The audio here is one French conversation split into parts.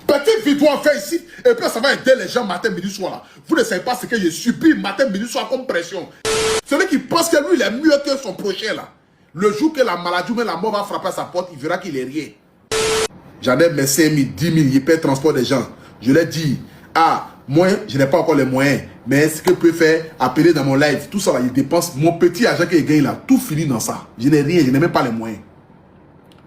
Petite vidéo en fait ici, et puis ça va aider les gens matin, midi, soir. Là. Vous ne savez pas ce que je subis matin, midi, soir comme pression. Celui qui pense que lui, il est mieux que son prochain là. Le jour que la maladie ou même la mort va frapper à sa porte, il verra qu'il est rien. J'en ai mes 5 000, 10 000, il paie le transport des gens. Je leur dis, ah, moi, je n'ai pas encore les moyens. Mais ce que je peux faire, appeler dans mon live, tout ça là, il dépense. Mon petit argent qu'il gagne là, tout finit dans ça. Je n'ai rien, je n'ai même pas les moyens.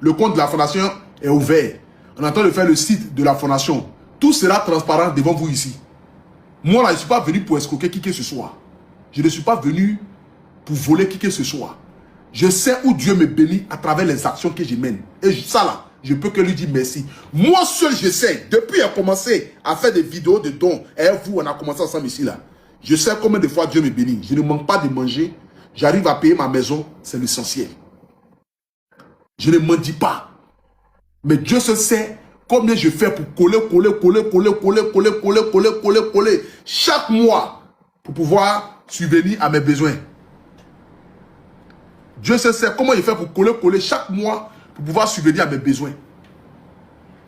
Le compte de la fondation est ouvert. On est en train de faire le site de la fondation. Tout sera transparent devant vous ici. Moi là, je ne suis pas venu pour escroquer qui que ce soit. Je ne suis pas venu pour voler qui que ce soit. Je sais où Dieu me bénit à travers les actions que je mène. Et ça là, je peux que lui dire merci. Moi seul, je sais. Depuis qu'il a commencé à faire des vidéos de dons, et vous, on a commencé ensemble ici là. Je sais combien de fois Dieu me bénit. Je ne manque pas de manger. J'arrive à payer ma maison. C'est l'essentiel. Je ne m'en dis pas. Mais Dieu se sait combien je fais pour coller chaque mois pour pouvoir subvenir à mes besoins. Dieu se sait comment il fait pour coller chaque mois pour pouvoir subvenir à mes besoins.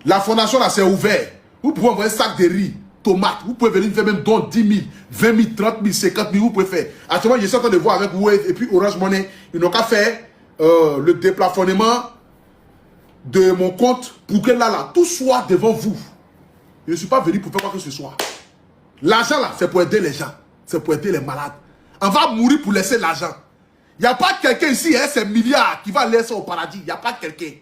La fondation là c'est ouvert. Vous pouvez envoyer un sac de riz, tomates. Vous pouvez venir faire même don 10 000, 20 000, 30 000, 50 000. Vous pouvez faire. Actuellement, je suis en train de voir avec Wave et puis Orange Money. Ils n'ont qu'à faire le déplafonnement de mon compte pour que là, tout soit devant vous. Je ne suis pas venu pour faire quoi que ce soit. L'argent là, c'est pour aider les gens. C'est pour aider les malades. On va mourir pour laisser l'argent. Il n'y a pas quelqu'un ici, hein, c'est milliards qui va laisser au paradis. Il n'y a pas quelqu'un.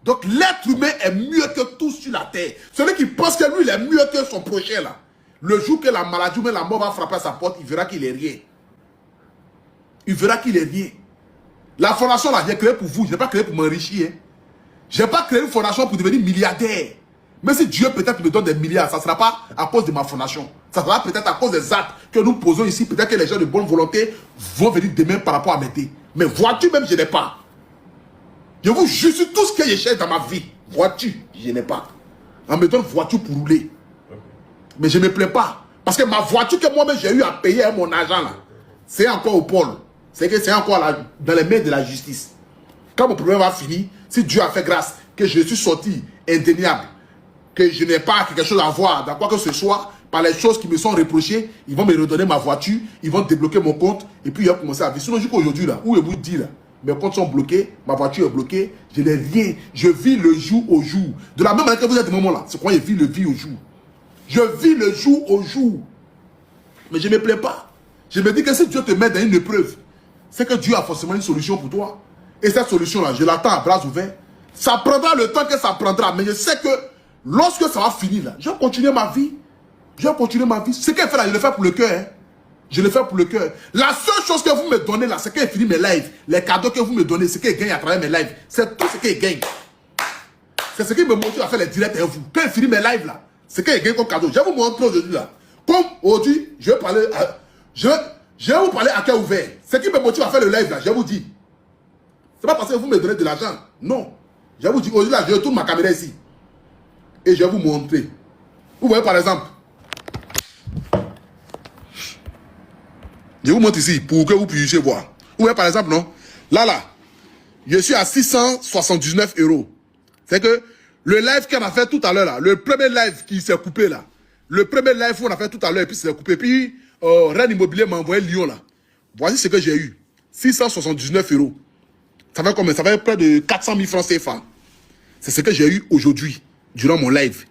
Donc l'être humain est mieux que tout sur la terre. Celui qui pense que lui, il est mieux que son prochain là. Le jour que la maladie ou même la mort va frapper à sa porte, il verra qu'il est rien. Il verra qu'il est rien. La fondation là, j'ai créé pour vous. Je n'ai pas créé pour m'enrichir. Hein. Je n'ai pas créé une fondation pour devenir milliardaire. Mais si Dieu peut-être me donne des milliards, ça ne sera pas à cause de ma fondation. Ça sera peut-être à cause des actes que nous posons ici. Peut-être que les gens de bonne volonté vont venir demain par rapport à m'aider. Mais voiture même, je n'ai pas. Je vous jure sur tout ce que je cherche dans ma vie. Voiture, je n'ai pas. On me donne voiture pour rouler. Mais je ne me plains pas. Parce que ma voiture que moi-même j'ai eu à payer mon argent là, c'est encore au pôle. C'est que c'est encore là, dans les mains de la justice. Quand mon problème va finir, si Dieu a fait grâce, que je suis sorti indéniable, que je n'ai pas quelque chose à voir dans quoi que ce soit, par les choses qui me sont reprochées, ils vont me redonner ma voiture, ils vont débloquer mon compte, et puis ils vont commencer à vivre. Sinon, jusqu'à aujourd'hui, là, où est vous dit là, mes comptes sont bloqués, ma voiture est bloquée, je n'ai rien. Je vis le jour au jour. De la même manière que vous êtes au moment là, c'est quoi je vis le vie au jour. Je vis le jour au jour. Mais je ne me plains pas. Je me dis que si Dieu te met dans une épreuve, c'est que Dieu a forcément une solution pour toi. Et cette solution-là, je l'attends à bras ouverts. Ça prendra le temps que ça prendra. Mais je sais que lorsque ça va finir, là, je vais continuer ma vie. Je vais continuer ma vie. Ce qu'elle fait là, je le fais pour le cœur. Hein. Je le fais pour le cœur. La seule chose que vous me donnez là, c'est qu'elle finit mes lives. Les cadeaux que vous me donnez, c'est qu'elle gagne à travers mes lives. C'est tout ce qu'elle gagne. C'est ce qui me motive à faire les directs avec vous. Quand elle finit mes lives là, c'est qu'elle gagne comme cadeau. Je vais vous montrer aujourd'hui là. Comme aujourd'hui, je vais parler à, je vais vous parler à cœur ouvert. Ce qui me motive à faire le live là, je vous dis. C'est pas parce que vous me donnez de l'argent. Non. Je vous dis, aujourd'hui là, je retourne ma caméra ici. Et je vais vous montrer. Vous voyez par exemple. Je vous montre ici pour que vous puissiez voir. Vous voyez par exemple, non? Là, je suis à 679 €. C'est que le live qu'on a fait tout à l'heure là, le premier live qui s'est coupé là, le premier live qu'on a fait tout à l'heure et puis c'est coupé, puis Rennes Immobilier m'a envoyé Lyon là. Voici ce que j'ai eu. 679 €. Ça fait combien? Ça fait près de 400 000 francs CFA. C'est ce que j'ai eu aujourd'hui, durant mon live.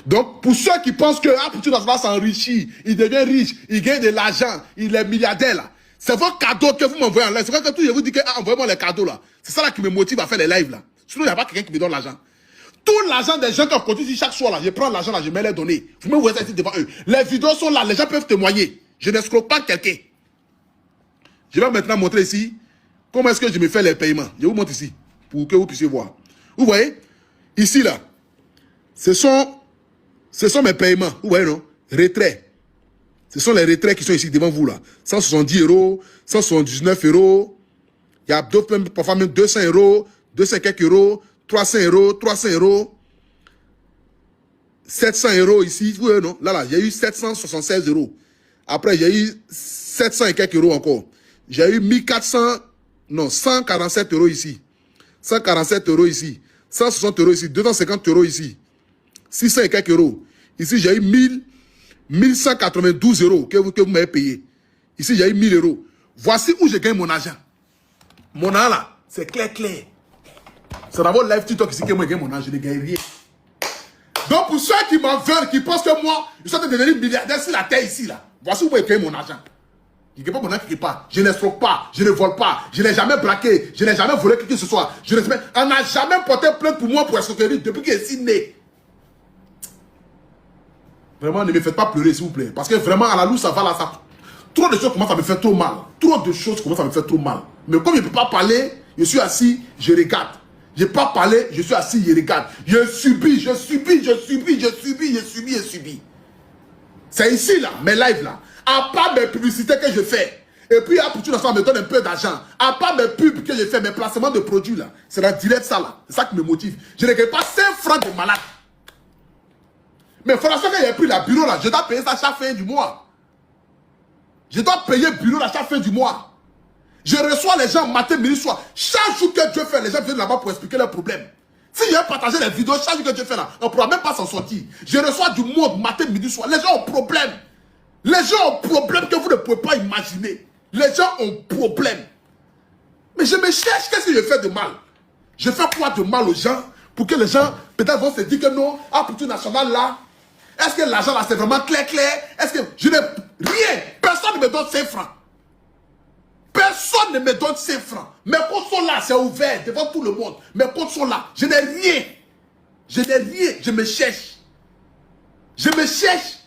Donc, pour ceux qui pensent que Poutine va s'enrichir, il devient riche, il gagne de l'argent, il est milliardaire là, c'est vos cadeaux que vous m'envoyez en live. C'est vrai que tout, je vous dis que envoyez-moi les cadeaux là. C'est ça là qui me motive à faire les lives là. Sinon, il n'y a pas quelqu'un qui me donne l'argent. Tout l'argent des gens qui ont continué chaque soir là, je prends l'argent là, je mets les données. Vous me voyez ça ici devant eux. Les vidéos sont là, les gens peuvent témoigner. Je n'escroque pas quelqu'un. Je vais maintenant montrer ici comment est-ce que je me fais les paiements. Je vous montre ici pour que vous puissiez voir. Vous voyez, ici là, ce sont mes paiements. Vous voyez non? Retrait. Ce sont les retraits qui sont ici devant vous là. 170 €, 179 €. Il y a d'autres même, parfois même 200 €, 200 quelques euros, 300 €, 300 €. 700 € ici. Vous voyez non? Là, j'ai eu 776 €. Après, j'ai eu 700 et quelques euros encore. J'ai eu 147 € ici. 147 € ici. 160 € ici. 250 € ici. 600 et quelques euros. Ici, j'ai eu 1192 euros que vous m'avez payé. Ici, j'ai eu 1000 euros. Voici où je gagne mon argent. Mon argent là, c'est clair. C'est d'abord live TikTok ici que moi je gagne mon argent. Je ne gagne rien. Donc pour ceux qui m'en veulent, qui pensent que moi, je suis en train de devenir milliardaire sur la terre ici là. Voici où je gagne mon argent. Je ne gagne pas mon argent quelque part. Je n'escroque pas, je ne vole pas, je n'ai jamais braqué, je n'ai jamais volé qui que ce soit. On n'a jamais porté plainte pour moi pour escroquerie depuis que je suis né. Vraiment, ne me faites pas pleurer s'il vous plaît. Parce que vraiment, à la louche, ça va là, ça... Trop de choses commencent à me faire trop mal. Trop de choses commencent à me faire trop mal. Mais comme je ne peux pas parler, je suis assis, je regarde. Je ne peux pas parler, je suis assis, je regarde. Je subis. C'est ici, là, mes lives, là. À part mes publicités que je fais. Et puis, à Poutou Nassau me donne un peu d'argent. À part mes pubs que je fais, mes placements de produits, là. C'est la direct, ça, là. C'est ça qui me motive. Je ne gagne pas 5 francs de malade. Mais Fondation, quand j'ai pris la bureau, là, je dois payer ça chaque fin du mois. Je dois payer le bureau à chaque fin du mois. Je reçois les gens matin, midi, soir. Chaque jour que Dieu fait, les gens viennent là-bas pour expliquer leurs problèmes. Si j'ai partagé les vidéos, chaque jour que Dieu fait là, on ne pourra même pas s'en sortir. Je reçois du monde matin, midi, soir. Les gens ont problème. Les gens ont problème que vous ne pouvez pas imaginer. Les gens ont problème. Mais je me cherche, qu'est-ce que je fais de mal? Je fais quoi de mal aux gens pour que les gens, peut-être, vont se dire que non, à Poutou National là, est-ce que l'argent là c'est vraiment clair? Est-ce que je n'ai rien? Personne ne me donne 5 francs. Personne ne me donne 5 francs. Mes comptes sont là, c'est ouvert devant tout le monde. Mes comptes sont là. Je n'ai rien. Je n'ai rien. Je me cherche. Je me cherche.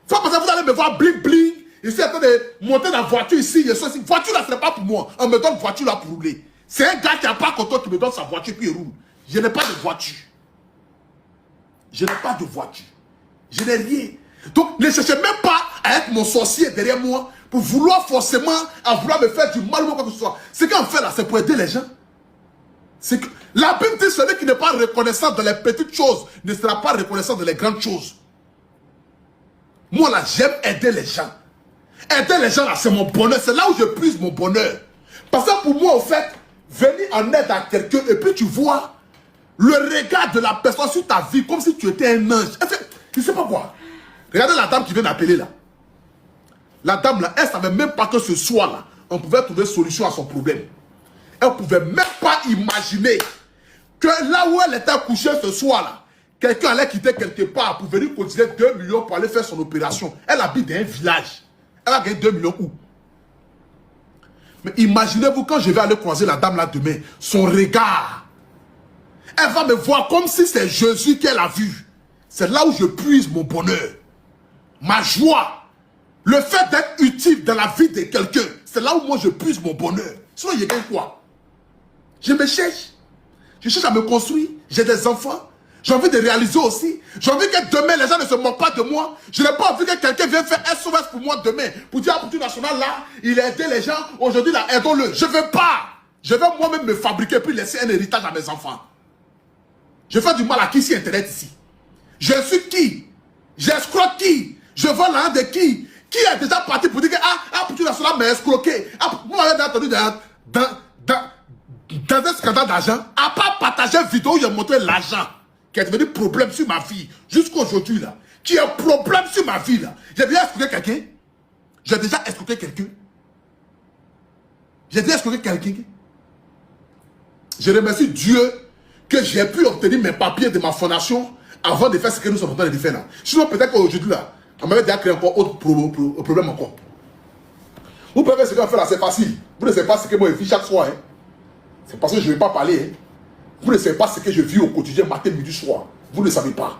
Faut que vous allez me voir bling bling. Je suis en train de monter dans la voiture ici. Voiture là, ce n'est pas pour moi. On me donne voiture là pour rouler. C'est un gars qui n'a pas content qui me donne sa voiture puis il roule. Je n'ai pas de voiture. Je n'ai pas de voiture. Je n'ai rien. Donc, ne cherchez même pas à être mon sorcier derrière moi pour vouloir forcément, à vouloir me faire du mal ou quoi que ce soit. Ce qu'on fait là, c'est pour aider les gens. Que la Bible dit celui qui n'est pas reconnaissant dans les petites choses ne sera pas reconnaissant dans les grandes choses. Moi là, j'aime aider les gens. Aider les gens là, c'est mon bonheur. C'est là où je puise mon bonheur. Parce que pour moi, au fait, venir en aide à quelqu'un et puis tu vois le regard de la personne sur ta vie comme si tu étais un ange. Je ne sais pas quoi. Regardez la dame qui vient d'appeler là. La dame là, elle ne savait même pas que ce soir là, on pouvait trouver solution à son problème. Elle ne pouvait même pas imaginer que là où elle était couchée ce soir là, quelqu'un allait quitter quelque part pour venir cotiser 2 millions pour aller faire son opération. Elle habite dans un village. Elle va gagner 2 millions où? Mais imaginez-vous quand je vais aller croiser la dame là demain, son regard. Elle va me voir comme si c'est Jésus qu'elle a vu. C'est là où je puise mon bonheur. Ma joie. Le fait d'être utile dans la vie de quelqu'un. C'est là où moi je puise mon bonheur. Sinon, il y a quoi? Je me cherche. Je cherche à me construire. J'ai des enfants. J'ai envie de réaliser aussi. J'ai envie que demain, les gens ne se moquent pas de moi. Je n'ai pas envie que quelqu'un vienne faire SOS pour moi demain. Pour dire à Poutou National, là, il a aidé les gens. Aujourd'hui, là, aidons-le. Je ne veux pas. Je vais moi-même me fabriquer puis laisser un héritage à mes enfants. Je fais du mal à qui sur Internet ici? Je suis qui? J'escroque qui? Je vole l'argent de qui? Qui est déjà parti pour dire que Poutou National m'a escroqué? Vous m'avez entendu dans un scandale d'argent, à part partager une vidéo où j'ai montré l'argent qui est devenu problème sur ma vie jusqu'à aujourd'hui là, qui est un problème sur ma vie là. J'ai déjà escroqué quelqu'un? J'ai déjà escroqué quelqu'un? J'ai déjà escroqué quelqu'un? Je remercie Dieu que j'ai pu obtenir mes papiers de ma fondation avant de faire ce que nous sommes en train de faire là. Sinon peut-être qu'aujourd'hui là, on m'avait déjà créé encore autre problème encore. Vous pouvez faire ce qu'on fait là, c'est facile. Vous ne savez pas ce que moi je vis chaque soir. Hein. C'est parce que je ne vais pas parler. Hein. Vous ne savez pas ce que je vis au quotidien, matin, midi, soir. Vous ne savez pas.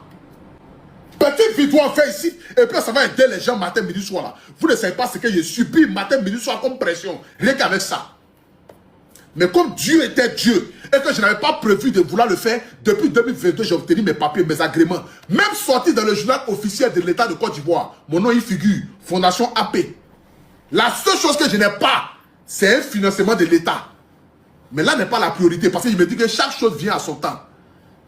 Petite vidéo en fait ici, et puis ça va aider les gens matin, midi, soir là. Vous ne savez pas ce que je subis matin, midi, soir comme pression. Rien qu'avec ça. Mais comme Dieu était Dieu, et que je n'avais pas prévu de vouloir le faire, depuis 2022, j'ai obtenu mes papiers, mes agréments. Même sorti dans le journal officiel de l'État de Côte d'Ivoire. Mon nom y figure, Fondation AP. La seule chose que je n'ai pas, c'est un financement de l'État. Mais là n'est pas la priorité, parce qu'il me dit que chaque chose vient à son temps.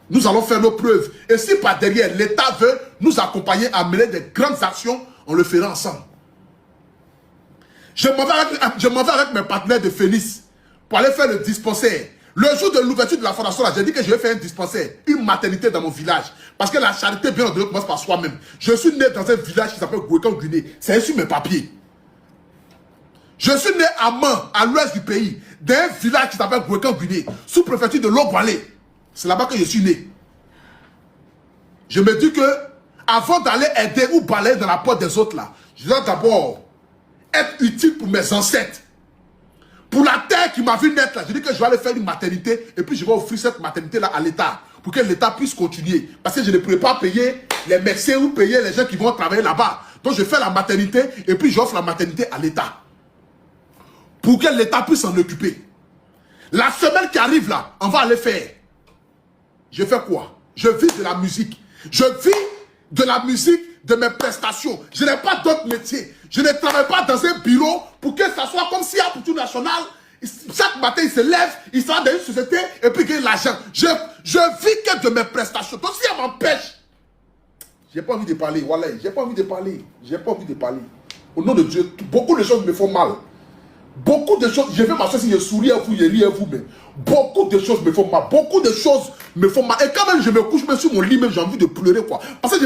Nous allons faire nos preuves. Et si par derrière, l'État veut nous accompagner à mener des grandes actions, on le fera ensemble. Je m'en vais avec mes partenaires de Phoenix pour aller faire le dispensaire. Le jour de l'ouverture de la fondation, j'ai dit que je vais faire un dispensaire, une maternité dans mon village. Parce que la charité, bien entendu, commence par soi-même. Je suis né dans un village qui s'appelle Gouékan-Guinée. C'est sur mes papiers. Je suis né à Man, à l'ouest du pays, d'un village qui s'appelle Gouékan-Guinée, sous-préfecture de Longwalé. C'est là-bas que je suis né. Je me dis que, avant d'aller aider ou balayer dans la porte des autres là, je dois d'abord être utile pour mes ancêtres. Pour la terre qui m'a vu naître là, je dis que je vais aller faire une maternité et puis je vais offrir cette maternité là à l'État pour que l'État puisse continuer. Parce que je ne pourrais pas payer les médecins ou payer les gens qui vont travailler là-bas. Donc je fais la maternité et puis j'offre la maternité à l'État. Pour que l'État puisse s'en occuper. La semaine qui arrive là, on va aller faire. Je fais quoi? Je vis de la musique. Je vis de la musique, de mes prestations. Je n'ai pas d'autre métier. Je ne travaille pas dans un bureau pour que ça soit comme si à Poutou National, chaque matin il se lève, il sort dans une société et puis il gagne l'argent. Je vis que de mes prestations. Donc si elle m'empêche, j'ai pas envie de parler. Voilà, j'ai pas envie de parler. J'ai pas envie de parler. Au nom de Dieu, beaucoup de choses me font mal. Beaucoup de choses, je vais m'asseoir si je souris à vous, je ris à vous, mais beaucoup de choses me font mal. Beaucoup de choses me font mal. Et quand même je me couche même sur mon lit, même j'ai envie de pleurer quoi. Parce que